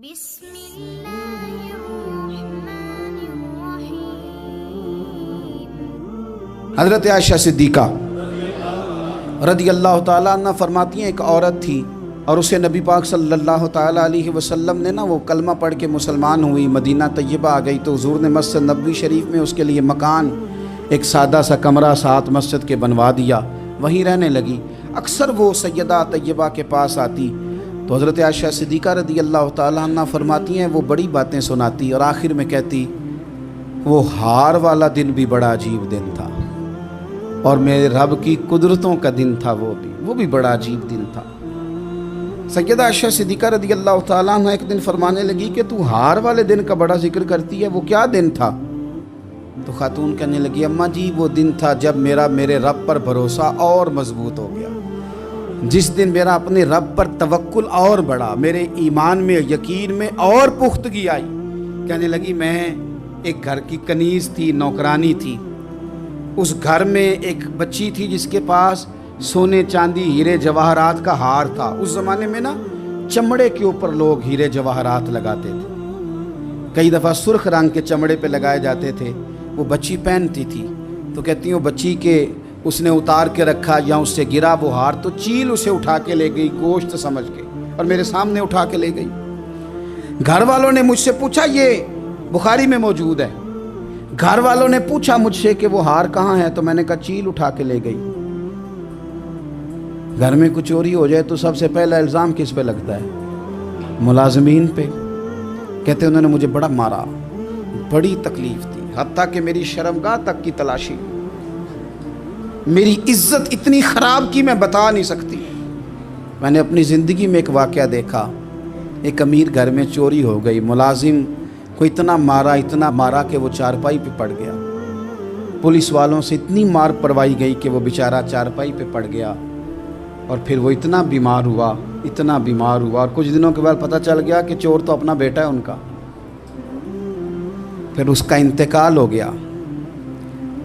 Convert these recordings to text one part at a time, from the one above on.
بسم اللہ الرحمن الرحیم۔ حضرت عائشہ صدیقہ رضی اللہ تعالیٰ عنہ فرماتی ہیں ایک عورت تھی اور اسے نبی پاک صلی اللہ تعالیٰ علیہ وسلم نے وہ کلمہ پڑھ کے مسلمان ہوئی، مدینہ طیبہ آ گئی تو حضور نے مسجد نبوی شریف میں اس کے لیے مکان، ایک سادہ سا کمرہ ساتھ مسجد کے بنوا دیا، وہیں رہنے لگی۔ اکثر وہ سیدہ طیبہ کے پاس آتی تو حضرت عائشہ صدیقہ رضی اللہ تعالیٰ عنہ فرماتی ہیں وہ بڑی باتیں سناتی اور آخر میں کہتی وہ ہار والا دن بھی بڑا عجیب دن تھا اور میرے رب کی قدرتوں کا دن تھا، وہ بھی بڑا عجیب دن تھا۔ سیدہ عائشہ صدیقہ رضی اللہ تعالیٰ عنہ ایک دن فرمانے لگی کہ تو ہار والے دن کا بڑا ذکر کرتی ہے، وہ کیا دن تھا؟ تو خاتون کہنے لگی اماں جی وہ دن تھا جب میرے رب پر بھروسہ اور مضبوط ہو گیا، جس دن میرا اپنے رب پر توکل اور بڑھا، میرے ایمان میں یقین میں اور پختگی آئی۔ کہنے لگی میں ایک گھر کی کنیز تھی، نوکرانی تھی، اس گھر میں ایک بچی تھی جس کے پاس سونے چاندی ہیرے جواہرات کا ہار تھا۔ اس زمانے میں چمڑے کے اوپر لوگ ہیرے جواہرات لگاتے تھے، کئی دفعہ سرخ رنگ کے چمڑے پہ لگائے جاتے تھے، وہ بچی پہنتی تھی تو کہتی ہوں بچی کے اس نے اتار کے رکھا یا اس سے گرا وہ ہار تو چیل اسے اٹھا کے لے گئی گوشت سمجھ کے اور میرے سامنے اٹھا کے لے گئی۔ گھر والوں نے مجھ سے پوچھا، یہ بخاری میں موجود ہے، گھر والوں نے پوچھا مجھ سے کہ وہ ہار کہاں ہے تو میں نے کہا چیل اٹھا کے لے گئی۔ گھر میں کچھ چوری ہو جائے تو سب سے پہلا الزام کس پہ لگتا ہے؟ ملازمین پہ۔ کہتے انہوں نے مجھے بڑا مارا، بڑی تکلیف تھی، حتیٰ کہ میری شرمگاہ تک کی تلاشی، میری عزت اتنی خراب کی میں بتا نہیں سکتی۔ میں نے اپنی زندگی میں ایک واقعہ دیکھا، ایک امیر گھر میں چوری ہو گئی، ملازم کو اتنا مارا کہ وہ چارپائی پہ پڑ گیا، پولیس والوں سے اتنی مار پروائی گئی کہ وہ بیچارہ چارپائی پہ پڑ گیا اور پھر وہ اتنا بیمار ہوا اور کچھ دنوں کے بعد پتہ چل گیا کہ چور تو اپنا بیٹا ہے ان کا، پھر اس کا انتقال ہو گیا۔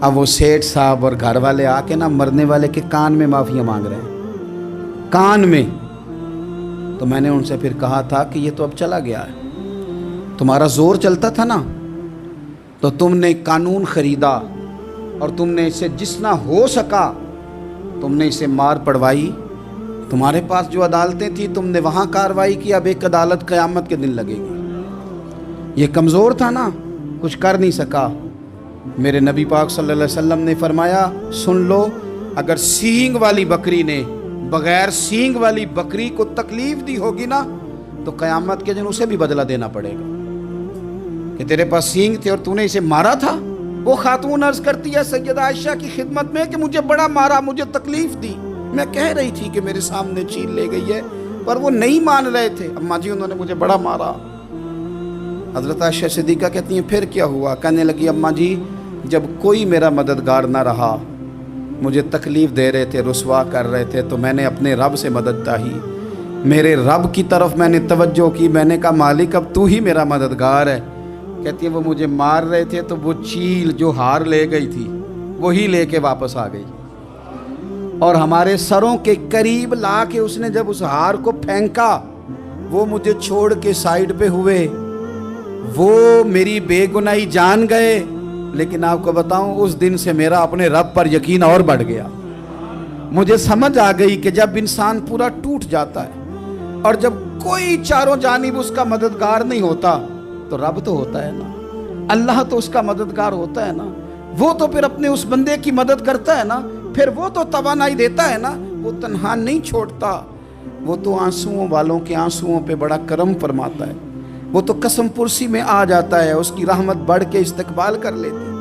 اب وہ سیٹھ صاحب اور گھر والے آ کے مرنے والے کے کان میں معافیاں مانگ رہے ہیں، کان میں۔ تو میں نے ان سے پھر کہا تھا کہ یہ تو اب چلا گیا ہے، تمہارا زور چلتا تھا نا تو تم نے قانون خریدا اور تم نے اسے جتنا ہو سکا تم نے اسے مار پڑوائی، تمہارے پاس جو عدالتیں تھیں تم نے وہاں کارروائی کی، اب ایک عدالت قیامت کے دن لگے گی۔ یہ کمزور تھا نا، کچھ کر نہیں سکا۔ میرے نبی پاک صلی اللہ علیہ وسلم نے فرمایا سن لو، اگر سینگ والی بکری نے بغیر سینگ والی بکری کو تکلیف دی ہوگی نا تو قیامت کے دن اسے بھی بدلہ دینا پڑے گا کہ تیرے پاس سینگ تھے اور تو نے اسے مارا تھا۔ وہ خاتون عرض کرتی ہے سیدہ عائشہ کی خدمت میں کہ مجھے بڑا مارا، مجھے تکلیف دی، میں کہہ رہی تھی کہ میرے سامنے چیل لے گئی ہے پر وہ نہیں مان رہے تھے، اماں جی انہوں نے مجھے بڑا مارا۔ حضرت عائشہ صدیقہ کہتی ہیں پھر کیا ہوا؟ کہنے لگی اماں جی جب کوئی میرا مددگار نہ رہا، مجھے تکلیف دے رہے تھے، رسوا کر رہے تھے، تو میں نے اپنے رب سے مدد چاہی، میرے رب کی طرف میں نے توجہ کی، میں نے کہا مالک اب تو ہی میرا مددگار ہے۔ کہتی ہے وہ مجھے مار رہے تھے تو وہ چیل جو ہار لے گئی تھی وہی لے کے واپس آ گئی اور ہمارے سروں کے قریب لا کے اس نے جب اس ہار کو پھینکا وہ مجھے چھوڑ کے سائیڈ پہ ہوئے، وہ میری بے گناہی جان گئے، لیکن آپ کو بتاؤں اس دن سے میرا اپنے رب پر یقین اور بڑھ گیا۔ مجھے سمجھ آ گئی کہ جب انسان پورا ٹوٹ جاتا ہے اور جب کوئی چاروں جانب اس کا مددگار نہیں ہوتا تو رب تو ہوتا ہے نا، اللہ تو اس کا مددگار ہوتا ہے نا، وہ تو پھر اپنے اس بندے کی مدد کرتا ہے نا، پھر وہ تو توانائی دیتا ہے نا، وہ تنہا نہیں چھوڑتا، وہ تو آنسوؤں والوں کے آنسوؤں پہ بڑا کرم فرماتا ہے، وہ تو قسم پرسی میں آ جاتا ہے، اس کی رحمت بڑھ کے استقبال کر لیتی ہے۔